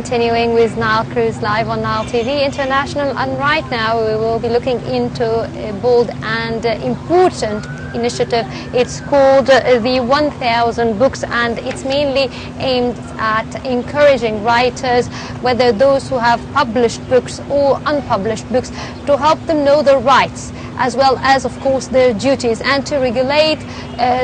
Continuing with Nile Cruise live on Nile TV International, and right now we will be looking into a bold and important initiative. It's called the 1000 Books, and it's mainly aimed at encouraging writers, whether those who have published books or unpublished books, to help them know their rights as well as, of course, their duties, and to regulate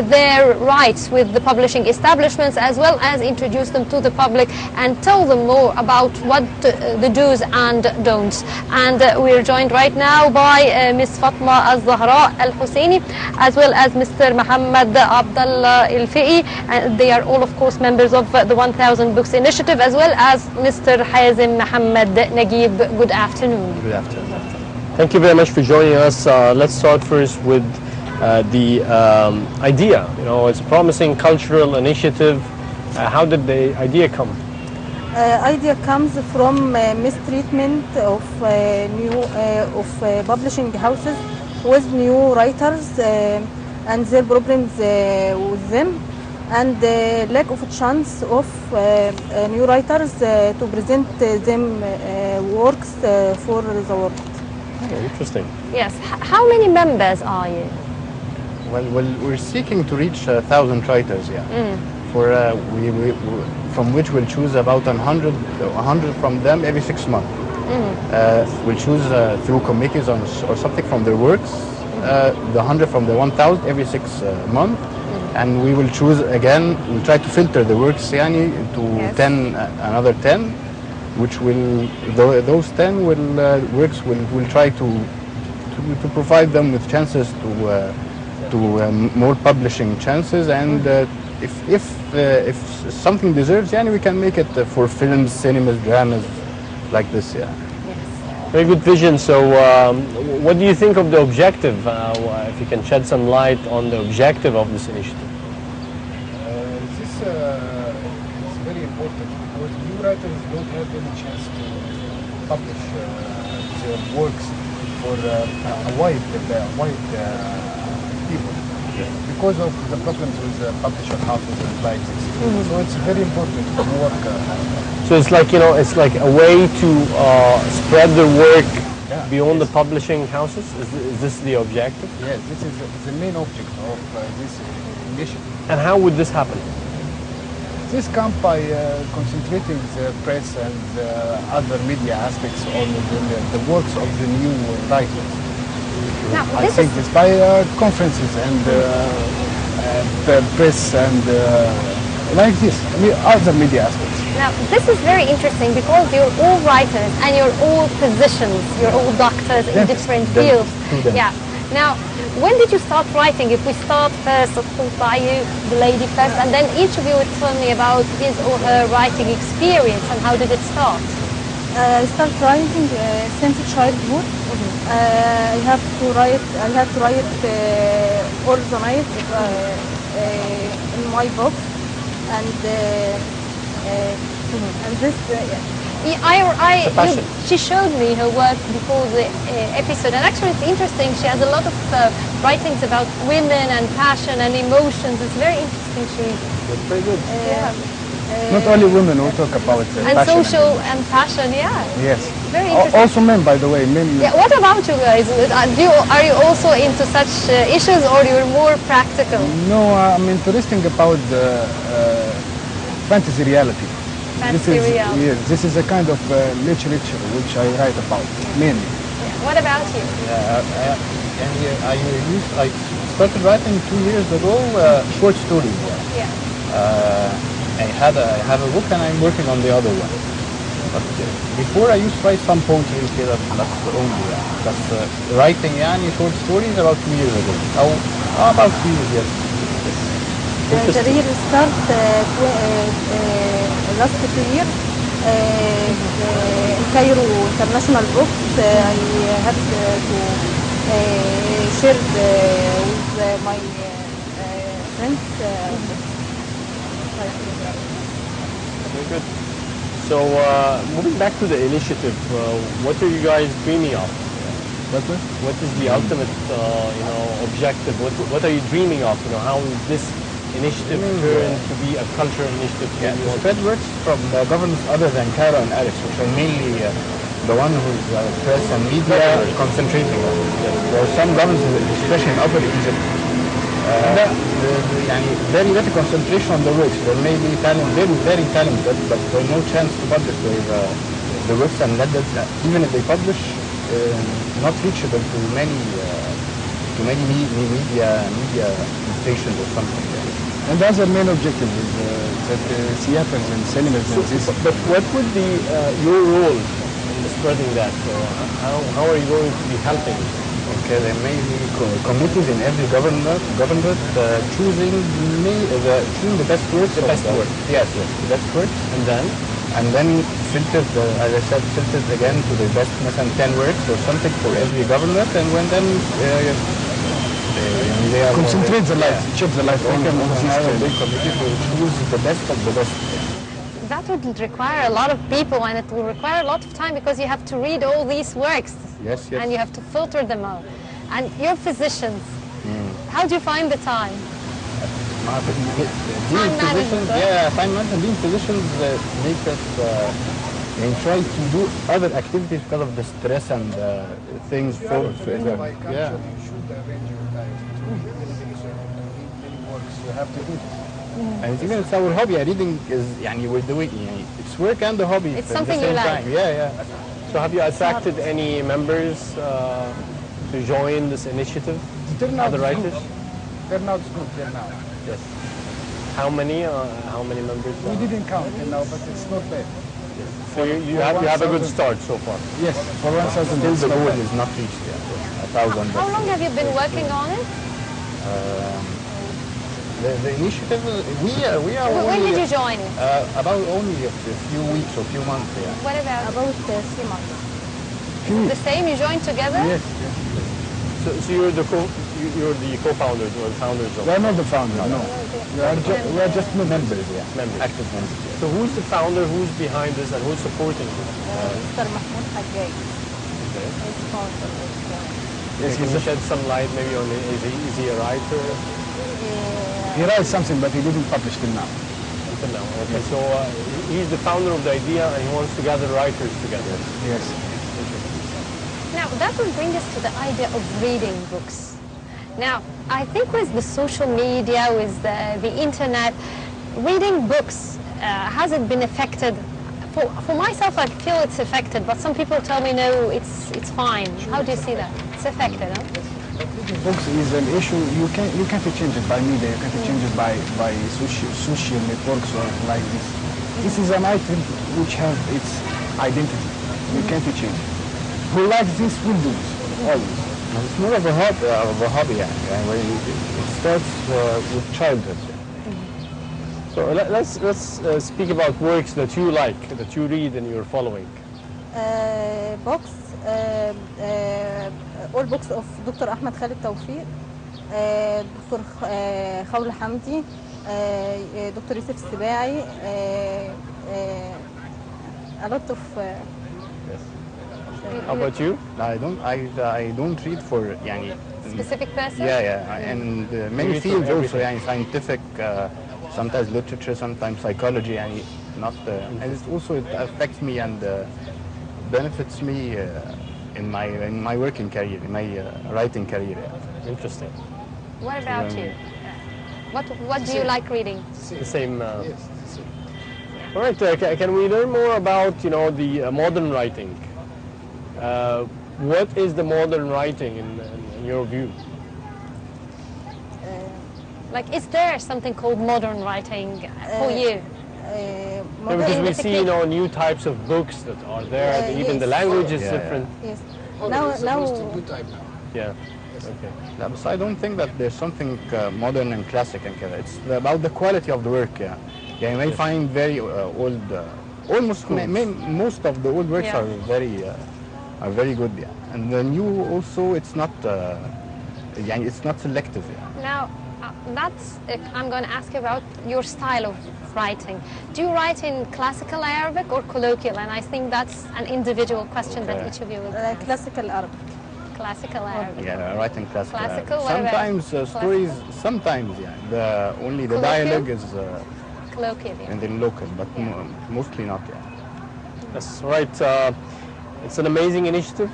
their rights with the publishing establishments, as well as introduce them to the public and tell them more about what the do's and don'ts. And we're joined right now by Ms. Fatma Al-Zahra Al-Husseini, as well as Mr. Muhammad Abdullah Al-Fiqi. They are all, of course, members of the 1000 Books Initiative, as well as Mr. Hazim Muhammad Naguib. Good afternoon. Good afternoon. Thank you very much for joining us. Let's start first with the idea. You know, it's a promising cultural initiative. How did the idea come? Idea comes from mistreatment of publishing houses with new writers and their problems with them, and lack of a chance of new writers to present them works for the world. Oh, interesting. Yes. How many members are you? Well, we're seeking to reach 1,000 writers, yeah. For from which we'll choose about 100 from them every 6 months. We'll choose through committees or something from their works, the 100 from the 1,000 every 6 months, and we will choose again. We'll try to filter the works, yani, to Yes. 10, another 10, which will those 10 works will try to provide them with chances to more publishing chances, and if something deserves, yeah, we can make it for films, cinemas, dramas, like this, yeah. Very good vision. So what do you think of the objective? If you can shed some light on the objective of this initiative. This is very important because new writers don't have any chance to publish their works for a wide people, because of the problems with publisher houses and like this. So it's very important to work. So it's like, you know, it's like a way to spread their work beyond the publishing houses. Is this the objective? Yes, this is the main object of this initiative. And how would this happen? This comes by concentrating the press and other media aspects on the works of the new writers. Now, I think it's by conferences and press and like this, other media aspects. Now, this is very interesting because you're all writers and you're all physicians, you're all doctors in different fields. Yeah. Now, when did you start writing? If we start first, of course, by you, the lady first, and then each of you would tell me about his or her writing experience and how did it start? I start writing since childhood. I have to write all the night in my books, and this. She showed me her work before the episode, and actually it's interesting. She has a lot of writings about women and passion and emotions. It's very interesting. That's very good. Not only women who talk about and passion social and passion, yeah. Yes. Very interesting. Also men, by the way. Men. Yeah. What about you guys? Are you also into such issues, or you're more practical? No, I'm interested about fantasy reality. Fantasy reality. Yes, this is a kind of literature which I write about mainly. Yeah. What about you? I started writing 2 years ago short stories. Yeah. I have a book and I'm working on the other one. But before I used to write some poetry, that's only. But writing short stories about 2 years ago. About 2 years, yes. The real start last year in Cairo International Books. I have to share with my friends. Very good. So moving back to the initiative, what are you guys dreaming of? What is the ultimate, objective? What are you dreaming of? How is this initiative turn to be a cultural initiative? Yeah, the spread works from governments other than Cairo and Alex, which are mainly the one who's press and media concentrating on. There are some governments, especially in Upper Egypt, يعني very little concentration on the works. There may be talent, very talented, but no chance to publish the works, and even if they publish, not reachable to many media stations or something. Yeah. And that's the main objective is that theaters and cinemas and this. But what would be your role in spreading that? How are you going to be helping? Okay, there may be committees in every governorate choosing the best works. The best work. Yes, the best works. And then filtered, as I said, filtered again to the best, مثلا 10 works or something for every governorate, and when then they are Concentrate the light, check the light on a big committee to choose the best of the best. That would require a lot of people, and it will require a lot of time because you have to read all these works. Yes. And you have to filter them out. And you're physicians. How do you find the time? Being physicians, time management. Being physicians make us try to do other activities because of the stress and things. Yeah. Yeah. You should arrange your time to read many works. You have to do it. And even it's our hobby. Reading is, we're doing, it's work and a hobby. It's at something the same you like. time. Yeah. so have you attracted any members to join this initiative? The turnout Other is writers? good. Turnout is good till now. Yes. How many members? We didn't count till now, but it's not bad. So you have a good start so far. Yes, for 1,000. Still it's the not goal bad. is not reached yet. 1,000. How long have you been working on it? The initiative, we are When only, did you join it? about only a few weeks or few months. Yeah. What about About 3 months. the same? You joined together? Yes. So you're the co-founders or founders of We are not the founder, no. We are just members. members. Active members. Yeah. So who's the founder? Who's behind this, and who's supporting this? Mr. Mahmoud Hajjaj Okay. is sponsor of Yes, Can you shed some light maybe on is he a writer? he writes something, but he didn't publish till now. Until now. Okay. So he's the founder of the idea, and he wants to gather writers together. Yes. Now, that will bring us to the idea of reading books. Now, I think with the social media, with the internet, reading books, has it been affected? For myself, I feel it's affected, but some people tell me, no, it's fine. How do you see that? It's affected, huh? Books is an issue. You can't change it by media. You can't change it by social networks or like this. This is an item which have its identity. You can't change it. Who likes this will do it, always. It's more of a hobby. It starts with childhood. So let's speak about works that you like, that you read and you're following. books, all books of Dr. Ahmed Khalid Tawfiq, Dr. Khawla Hamdi, Dr. Yusuf Sibai, a lot of. How about you? I don't read for Specific person? and many read for fields also everything. scientific, sometimes literature, sometimes psychology, not and it affects me and benefits me in my working career, in my writing career. Interesting. What about you? What do you like reading? The same. Yes. All right. Can we learn more about the modern writing? What is the modern writing in your view? Like, is there something called modern writing for you? Because we the see technique. new types of books that are there. Even the yes. language is Yeah. different. Yes. Oh, Now, it's now, almost a new type now. Yeah. Okay. Yeah, but I don't think that there's something modern and classic and kind of. It's about the quality of the work. You may find very old, almost most of the old works Yeah. are very good. And the new also, it's not selective. Now, I'm going to ask you about your style of writing. Do you write in classical Arabic or colloquial? And I think that's an individual question that Okay. each of you will ask. classical Arabic. Classical Arabic. Yeah, I write in classical. Classical, Arabic. what about Sometimes stories. classical? Sometimes, yeah. Only the Colloquial? dialogue is Colloquial. in the local, but Yeah. mostly not. Yeah. That's right. It's an amazing initiative,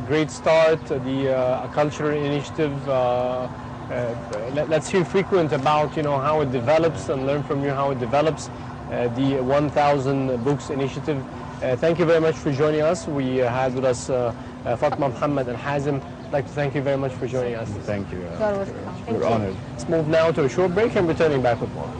great start. A cultural initiative. Let's hear frequent about how it develops and learn from you how it develops. The 1,000 Books Initiative. Thank you very much for joining us. We had with us Fatma Muhammad and Hazem. I'd like to thank you very much for joining us. Thank you. You're welcome. We're honored. Let's move now to a short break and returning back with more.